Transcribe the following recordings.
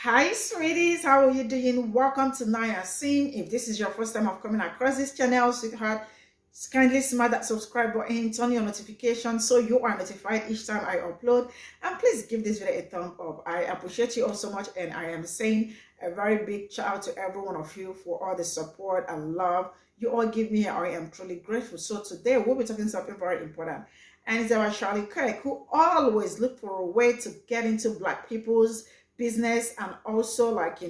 Hi, sweeties. How are you doing? Welcome to Naya Sim. If this is your first time of coming across this channel, sweetheart, kindly smash that subscribe button, turn your notifications so you are notified each time I upload. And please give this video a thumb up. I appreciate you all so much, and I am saying a very big shout out to every one of you for all the support and love you all give me. I am truly grateful. So today we'll be talking something very important, and it's about Charlie Kirk, who always look for a way to get into Black people's business, and also, like,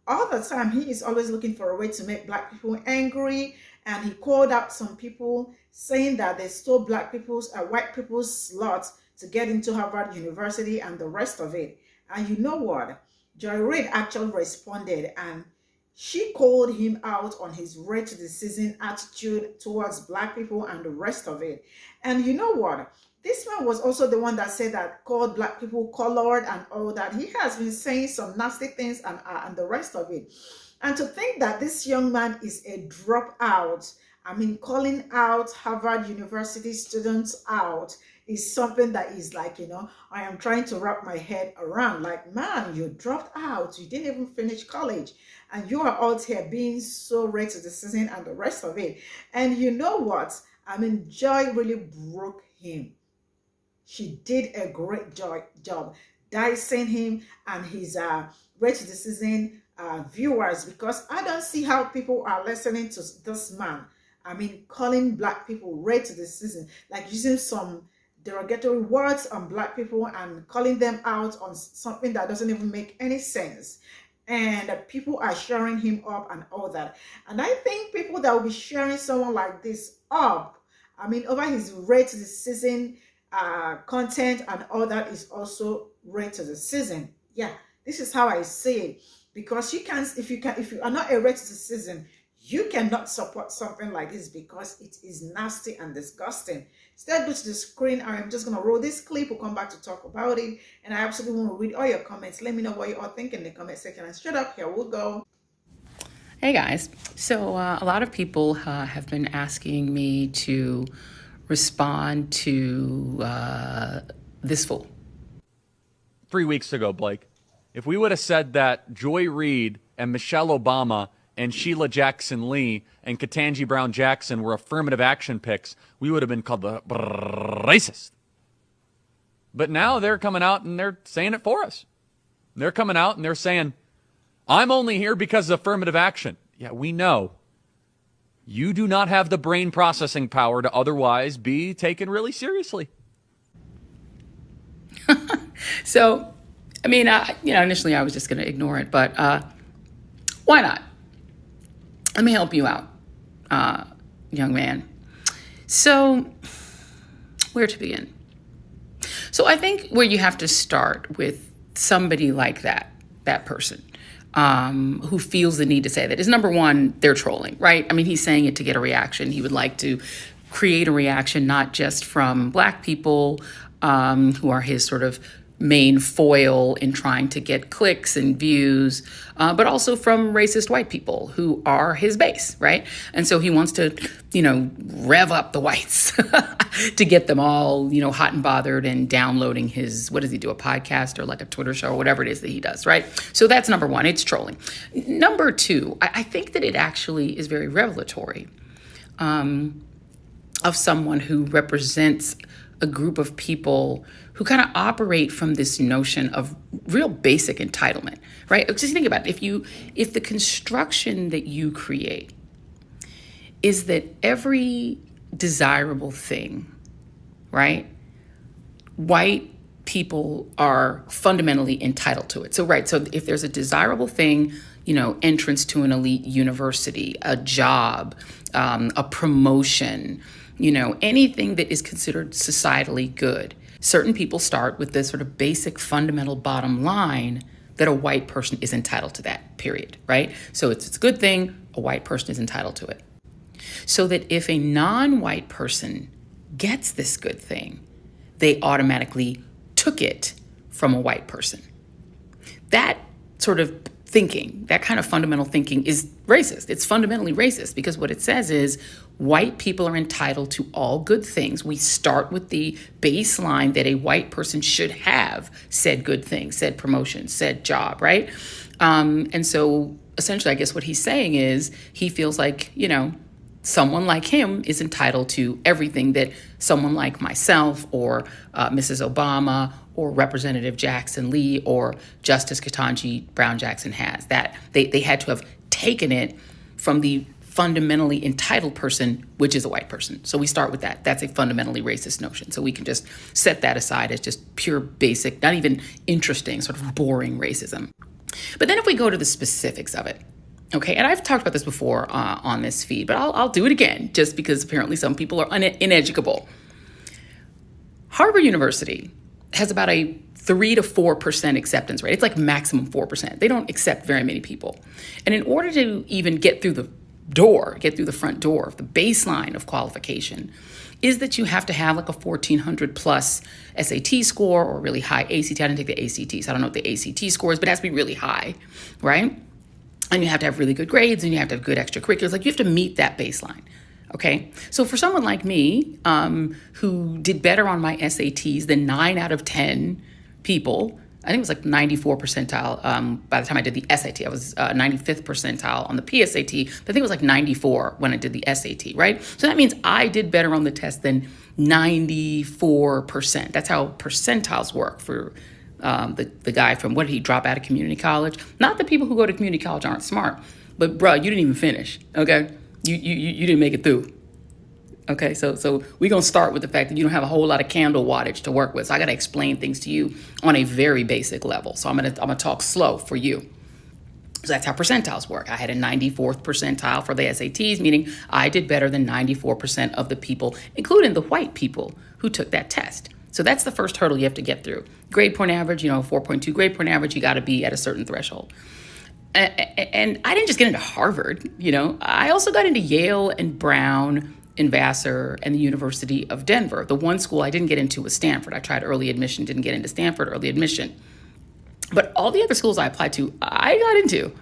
all the time he is always looking for a way to make Black people angry. And he called out some people saying that they stole white people's slots to get into Harvard University and the rest of it. And you know what? Reid actually responded, and she called him out on his Raid to the season attitude towards Black people and the rest of it. And you know what? This man was also the one that said that, called Black people colored and all that. He has been saying some nasty things and the rest of it. And to think that this young man is a dropout, I mean, calling out Harvard University students out is something that is like, I am trying to wrap my head around. Like, man, you dropped out. You didn't even finish college. And you are out here being so Raid to the season and the rest of it. And you know what? I mean, Joy really broke him. She did a great job dicing him and his Raid to the season viewers, because I don't see how people are listening to this man. I mean, calling Black people Raid to the season, like using some derogatory words on Black people and calling them out on something that doesn't even make any sense. And people are sharing him up and all that. And I think people that will be sharing someone like this up, I mean, over his Raid to the season content and all that, is also Raid to the season. Yeah, this is how I see it. Because you can't, if you are not a Raid to the season, you cannot support something like this because it is nasty and disgusting. Instead, go to the screen. I am just going to roll this clip. We'll come back to talk about it. And I absolutely want to read all your comments. Let me know what you all think in the comment section. And straight up, here we'll go. Hey guys. So a lot of people have been asking me to respond to this fool. 3 weeks ago, Blake, if we would have said that Joy Reid and Michelle Obama and Sheila Jackson Lee and Ketanji Brown Jackson were affirmative action picks, we would have been called the racist. But now they're coming out and they're saying it for us. They're coming out and they're saying, I'm only here because of affirmative action. Yeah, we know. You do not have the brain processing power to otherwise be taken really seriously. So, I mean, initially I was just going to ignore it, but why not? Let me help you out, young man. So, where to begin? So I think where you have to start with somebody like that person who feels the need to say that is, number one, they're trolling, right? I mean, he's saying it to get a reaction. He would like to create a reaction, not just from Black people who are his sort of main foil in trying to get clicks and views, but also from racist white people who are his base, right? And so he wants to, rev up the whites to get them all, hot and bothered and downloading his, what does he do, a podcast or like a Twitter show or whatever it is that he does, right? So that's number one, it's trolling. Number two, I think that it actually is very revelatory of someone who represents a group of people who kind of operate from this notion of real basic entitlement, right? Just think about it. If the construction that you create is that every desirable thing, right, white people are fundamentally entitled to it. So, right, so if there's a desirable thing, entrance to an elite university, a job, a promotion, anything that is considered societally good, certain people start with this sort of basic fundamental bottom line that a white person is entitled to that, period, right? So it's a good thing, a white person is entitled to it. So that if a non-white person gets this good thing, they automatically took it from a white person. That sort of thinking, that kind of fundamental thinking is racist. It's fundamentally racist because what it says is white people are entitled to all good things. We start with the baseline that a white person should have said good things, said promotion, said job, right? And so essentially, I guess what he's saying is he feels like, someone like him is entitled to everything that someone like myself or Mrs. Obama or Representative Jackson Lee or Justice Ketanji Brown Jackson has. That they had to have taken it from the fundamentally entitled person, which is a white person. So we start with that. That's a fundamentally racist notion. So we can just set that aside as just pure basic, not even interesting, sort of boring racism. But then if we go to the specifics of it, okay, and I've talked about this before on this feed, but I'll do it again just because apparently some people are ineducable. Harvard University has about a 3 to 4% acceptance rate. It's like maximum 4%. They don't accept very many people. And in order to even get through the front door, the baseline of qualification is that you have to have like a 1,400 plus SAT score or really high ACT. I didn't take the ACT, so I don't know what the ACT score is, but it has to be really high, right? And you have to have really good grades and you have to have good extracurriculars. Like you have to meet that baseline. Okay. So for someone like me, who did better on my SATs than 9 out of 10 people, I think it was like 94 percentile. By the time I did the SAT, I was 95th percentile on the PSAT. But I think it was like 94 when I did the SAT, right? So that means I did better on the test than 94%. That's how percentiles work for the guy from, what did he drop out of community college? Not that people who go to community college aren't smart, but bro, you didn't even finish, okay? You didn't make it through. Okay, so we're gonna start with the fact that you don't have a whole lot of candle wattage to work with. So I gotta explain things to you on a very basic level. So I'm gonna talk slow for you. So that's how percentiles work. I had a 94th percentile for the SATs, meaning I did better than 94% of the people, including the white people who took that test. So that's the first hurdle you have to get through. Grade point average, 4.2 grade point average, you gotta be at a certain threshold. And I didn't just get into Harvard, I also got into Yale and Brown and Vassar and the University of Denver. The one school I didn't get into was Stanford. I tried early admission, didn't get into Stanford early admission. But all the other schools I applied to, I got into,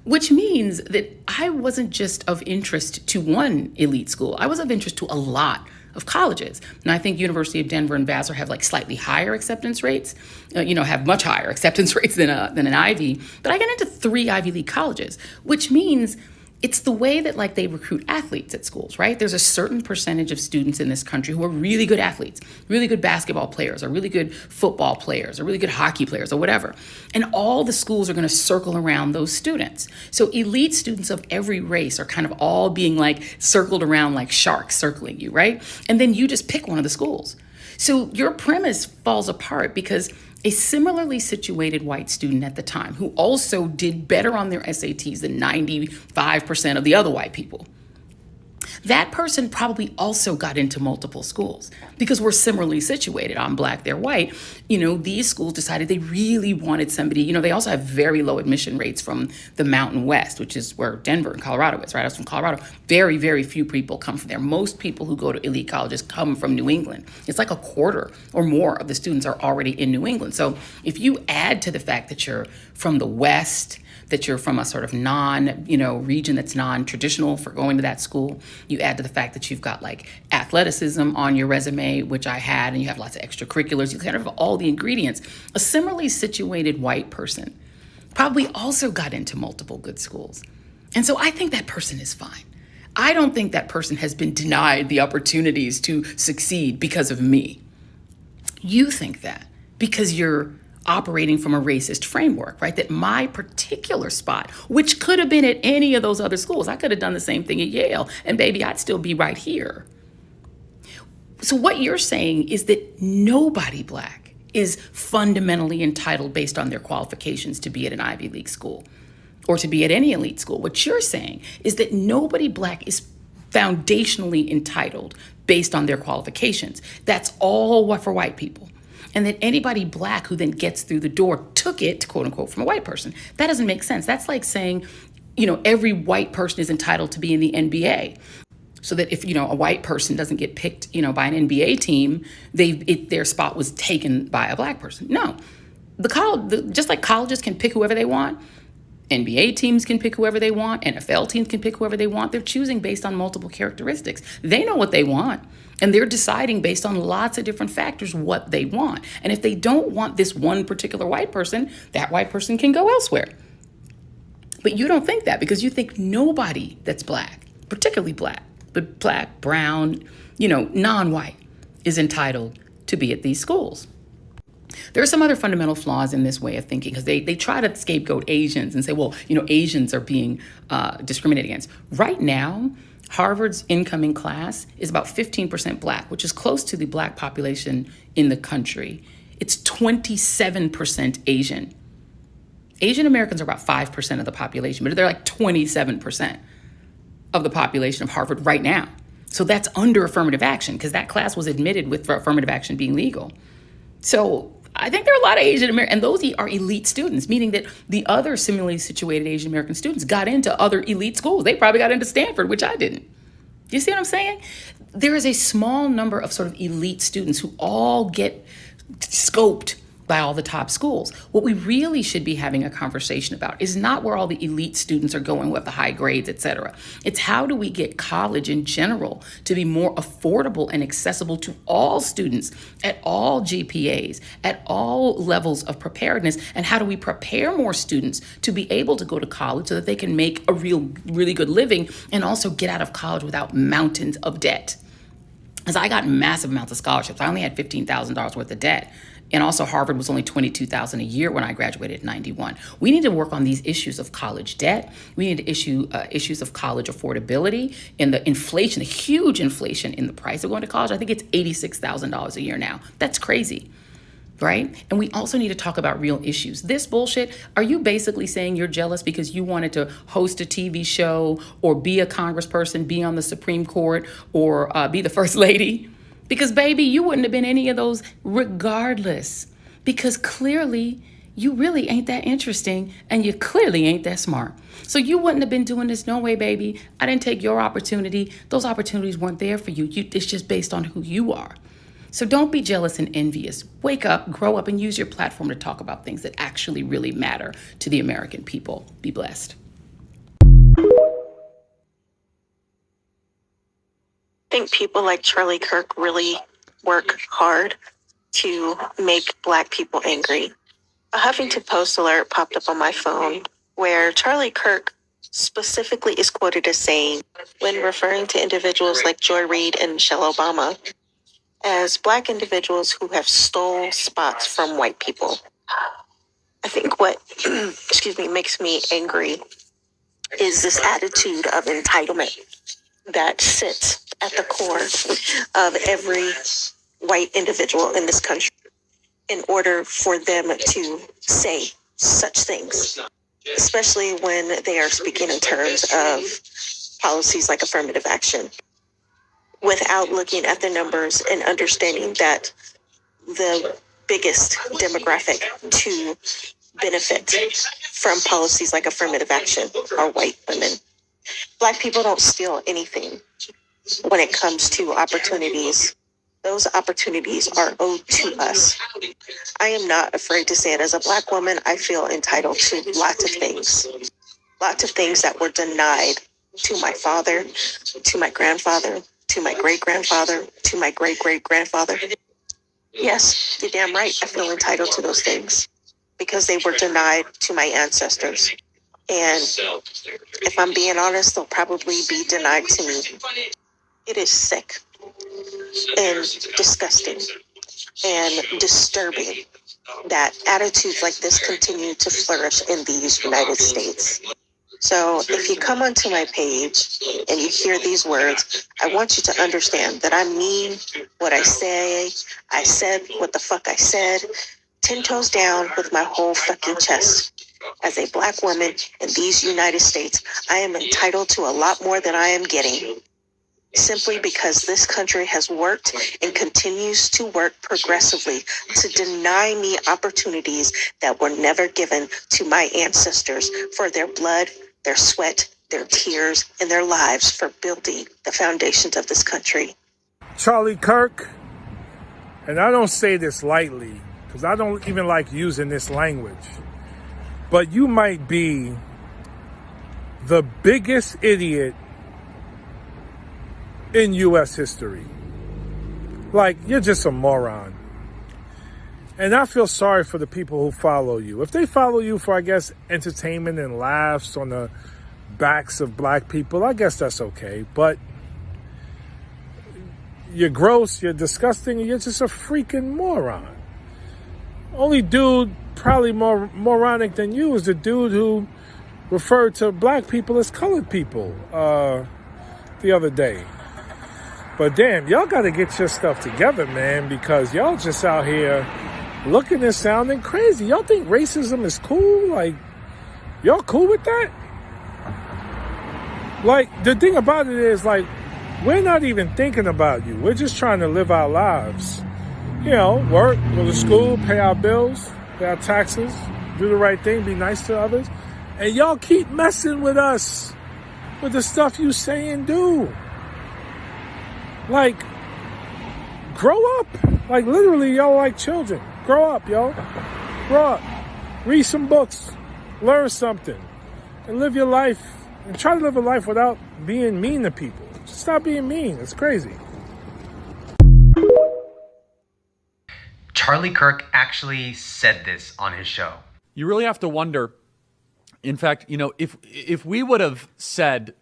which means that I wasn't just of interest to one elite school. I was of interest to a lot of colleges. And I think University of Denver and Vassar have like slightly higher acceptance rates, have much higher acceptance rates than an Ivy. But I got into 3 Ivy League colleges, which means it's the way that like they recruit athletes at schools, right? There's a certain percentage of students in this country who are really good athletes, really good basketball players, or really good football players, or really good hockey players, or whatever. And all the schools are going to circle around those students. So elite students of every race are kind of all being like circled around like sharks circling you, right? And then you just pick one of the schools. So your premise falls apart because a similarly situated white student at the time who also did better on their SATs than 95% of the other white people, that person probably also got into multiple schools because we're similarly situated. I'm black, they're white. These schools decided they really wanted somebody. They also have very low admission rates from the Mountain West, which is where Denver and Colorado is, right? I was from Colorado. Very, very few people come from there. Most people who go to elite colleges come from New England. It's like a quarter or more of the students are already in New England. So if you add to the fact that you're from the West, that you're from a sort of region that's non-traditional for going to that school. You add to the fact that you've got like athleticism on your resume, which I had, and you have lots of extracurriculars. You kind of have all the ingredients. A similarly situated white person probably also got into multiple good schools. And so I think that person is fine. I don't think that person has been denied the opportunities to succeed because of me. You think that because you're operating from a racist framework, right? That my particular spot, which could have been at any of those other schools, I could have done the same thing at Yale, and baby, I'd still be right here. So what you're saying is that nobody black is fundamentally entitled based on their qualifications to be at an Ivy League school or to be at any elite school. What you're saying is that nobody black is foundationally entitled based on their qualifications. That's all for white people. And that anybody black who then gets through the door took it, quote unquote, from a white person. That doesn't make sense. That's like saying, every white person is entitled to be in the NBA. So that if, a white person doesn't get picked, by an NBA team, their spot was taken by a black person. No, just like colleges can pick whoever they want, NBA teams can pick whoever they want. NFL teams can pick whoever they want. They're choosing based on multiple characteristics. They know what they want. And they're deciding based on lots of different factors what they want. And if they don't want this one particular white person, that white person can go elsewhere. But you don't think that because you think nobody that's black, particularly black, but black, brown, non-white, is entitled to be at these schools. There are some other fundamental flaws in this way of thinking because they try to scapegoat Asians and say, well, Asians are being discriminated against. Right now, Harvard's incoming class is about 15% black, which is close to the black population in the country. It's 27% Asian. Asian Americans are about 5% of the population, but they're like 27% of the population of Harvard right now. So that's under affirmative action because that class was admitted with affirmative action being legal. So I think there are a lot of Asian Americans, and those are elite students, meaning that the other similarly situated Asian American students got into other elite schools. They probably got into Stanford, which I didn't. Do you see what I'm saying? There is a small number of sort of elite students who all get scoped by all the top schools. What we really should be having a conversation about is not where all the elite students are going with the high grades, et cetera. It's how do we get college in general to be more affordable and accessible to all students at all GPAs, at all levels of preparedness, and how do we prepare more students to be able to go to college so that they can make a really good living and also get out of college without mountains of debt. Because I got massive amounts of scholarships. I only had $15,000 worth of debt. And also Harvard was only $22,000 a year when I graduated in 91. We need to work on these issues of college debt. We need to issue issues of college affordability and the inflation, the huge inflation in the price of going to college. I think it's $86,000 a year now. That's crazy, right? And we also need to talk about real issues. This bullshit, are you basically saying you're jealous because you wanted to host a TV show or be a congressperson, be on the Supreme Court, or be the first lady? Because, baby, you wouldn't have been any of those regardless. Because clearly, you really ain't that interesting and you clearly ain't that smart. So you wouldn't have been doing this no way, baby. I didn't take your opportunity. Those opportunities weren't there for you. It's just based on who you are. So don't be jealous and envious. Wake up, grow up, and use your platform to talk about things that actually really matter to the American people. Be blessed. I think people like Charlie Kirk really work hard to make Black people angry. A Huffington Post alert popped up on my phone where Charlie Kirk specifically is quoted as saying, when referring to individuals like Joy Reid and Michelle Obama, as Black individuals who have stole spots from white people. I think what, makes me angry is this attitude of entitlement that sits at the core of every white individual in this country in order for them to say such things, especially when they are speaking in terms of policies like affirmative action, without looking at the numbers and understanding that the biggest demographic to benefit from policies like affirmative action are white women. Black people don't steal anything when it comes to opportunities. Those opportunities are owed to us. I am not afraid to say it. As a Black woman, I feel entitled to lots of things that were denied to my father, to my grandfather, to my great-grandfather, to my great-great-grandfather. Yes, you're damn right. I feel entitled to those things because they were denied to my ancestors. And if I'm being honest, they'll probably be denied to me. It is sick and disgusting and disturbing that attitudes like this continue to flourish in these United States. So if you come onto my page and you hear these words, I want you to understand that I mean what I say. I said what the fuck I said, 10 toes down with my whole fucking chest. As a Black woman in these United States, I am entitled to a lot more than I am getting, simply because this country has worked and continues to work progressively to deny me opportunities that were never given to my ancestors for their blood, their sweat, their tears, and their lives for building the foundations of this country. Charlie Kirk, and I don't say this lightly because I don't even like using this language, but you might be the biggest idiot in U.S. history. Like, you're just a moron. And I feel sorry for the people who follow you. If they follow you for, I guess, entertainment and laughs on the backs of black people, I guess that's okay. But you're gross, you're disgusting, and you're just a freaking moron. Only dude probably more moronic than you is the dude who referred to black people as colored people the other day. But damn, y'all got to get your stuff together, man, because y'all just out here looking and sounding crazy. Y'all think racism is cool? Like, y'all cool with that? Like, the thing about it is, like, we're not even thinking about you. We're just trying to live our lives. You know, work, go to school, pay our bills, pay our taxes, do the right thing, be nice to others. And y'all keep messing with us with the stuff you say and do. Like, grow up. Like, literally, y'all like children. Grow up, yo. Grow up. Read some books. Learn something. And live your life. And try to live a life without being mean to people. Just stop being mean. It's crazy. Charlie Kirk actually said this on his show. You really have to wonder. In fact, you know, if we would have said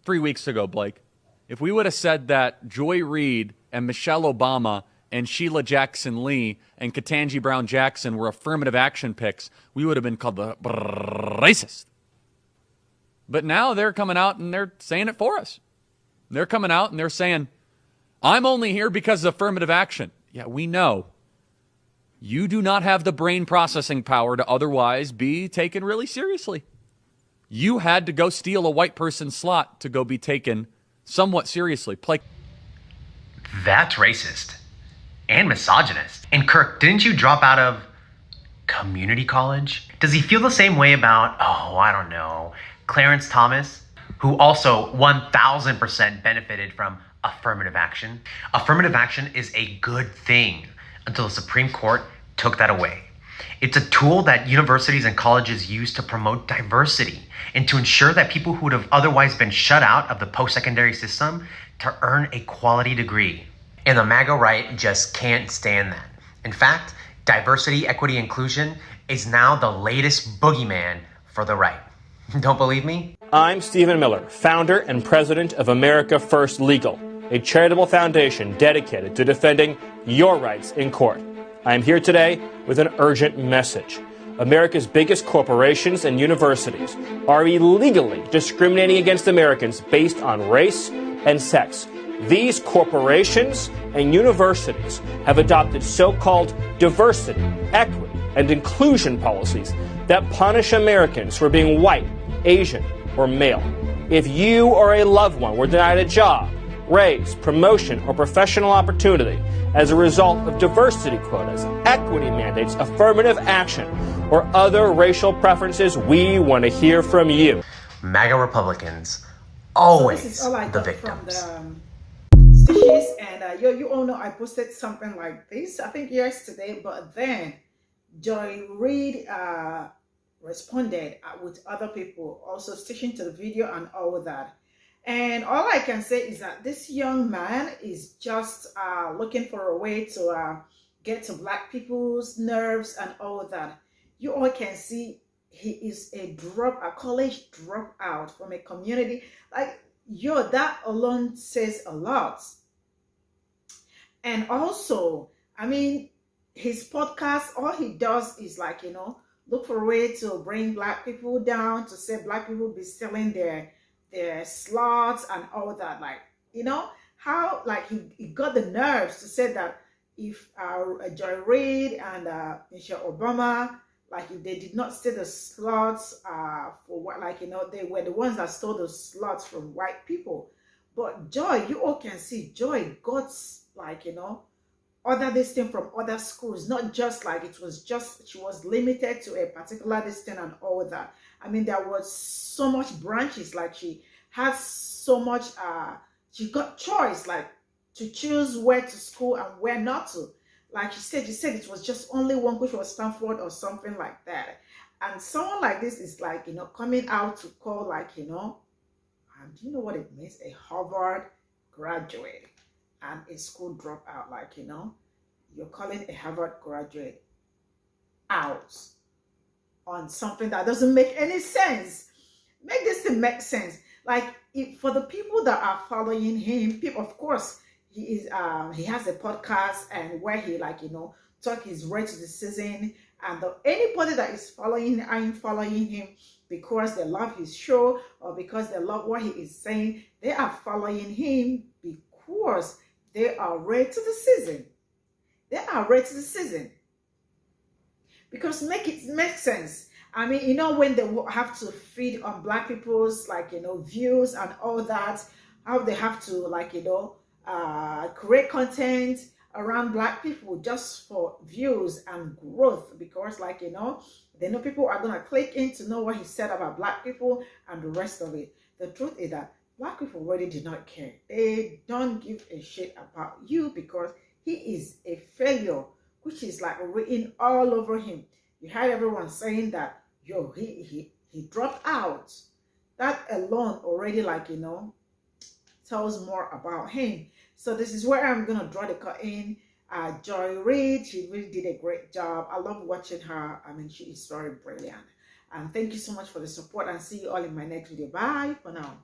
3 weeks ago, Blake, if we would have said that Joy Reid and Michelle Obama and Sheila Jackson Lee and Ketanji Brown Jackson were affirmative action picks, we would have been called the racist. But now they're coming out and they're saying it for us. They're coming out and they're saying, I'm only here because of affirmative action. Yeah, we know. You do not have the brain processing power to otherwise be taken really seriously. You had to go steal a white person's slot to go be taken somewhat seriously. That's racist and misogynist. And Kirk, didn't you drop out of community college? Does he feel the same way about, I don't know, Clarence Thomas, who also 1000% benefited from affirmative action? Affirmative action is a good thing until the Supreme Court took that away. It's a tool that universities and colleges use to promote diversity and to ensure that people who would have otherwise been shut out of the post-secondary system to earn a quality degree. And the MAGA right just can't stand that. In fact, diversity, equity, inclusion is now the latest boogeyman for the right. Don't believe me? I'm Stephen Miller, founder and president of America First Legal, a charitable foundation dedicated to defending your rights in court. I am here today with an urgent message. America's biggest corporations and universities are illegally discriminating against Americans based on race and sex. These corporations and universities have adopted so-called diversity, equity, and inclusion policies that punish Americans for being white, Asian, or male. If you or a loved one were denied a job, raise, promotion, or professional opportunity as a result of diversity quotas, equity mandates, affirmative action, or other racial preferences, we want to hear from you. MAGA Republicans, always so this is all I the got victims. from the stitches, and you all know I posted something like this, I think yesterday, but then Joy Reid responded with other people also stitching to the video and all that. And all I can say is that this young man is just looking for a way to get to black people's nerves and all that. You all can see he is a college dropout from a community. Like, that alone says a lot. And also, I mean, his podcast, all he does is like, look for a way to bring black people down, to say black people be selling their slots and all that. Like, how, like, he got the nerves to say that if Joy Reid and Michelle Obama, like, if they did not steal the slots for what, like, they were the ones that stole the slots from white people. But Joy, you all can see Joy got, like, other this thing from other schools, not just like it was just she was limited to a particular this thing and all that. I mean, there was so much branches, like she had so much she got choice, like to choose where to school and where not to. Like she said it was just only one, which was Stanford or something like that. And someone like this is like, coming out to call like, do you know what it means? A Harvard graduate and a school dropout. Like, you're calling a Harvard graduate out on something that doesn't make any sense. Make this thing make sense. Like, for the people that are following him, people, of course, he has a podcast and where he talk his right to the season, and anybody that is following him because they love his show or because they love what he is saying, they are following him because they are ready to the season. They are ready to the season. Because make sense. I mean, when they have to feed on black people's views and all that, how they have to create content around black people just for views and growth, because they know people are gonna click in to know what he said about black people and the rest of it. The truth is that black people really do not care. They don't give a shit about you because he is a failure, which is written all over him. You heard everyone saying that, yo, he dropped out. That alone already tells more about him. So this is where I'm gonna draw the curtain. Joy Reid, she really did a great job. I love watching her. I mean, she is very brilliant. And thank you so much for the support, and see you all in my next video. Bye for now.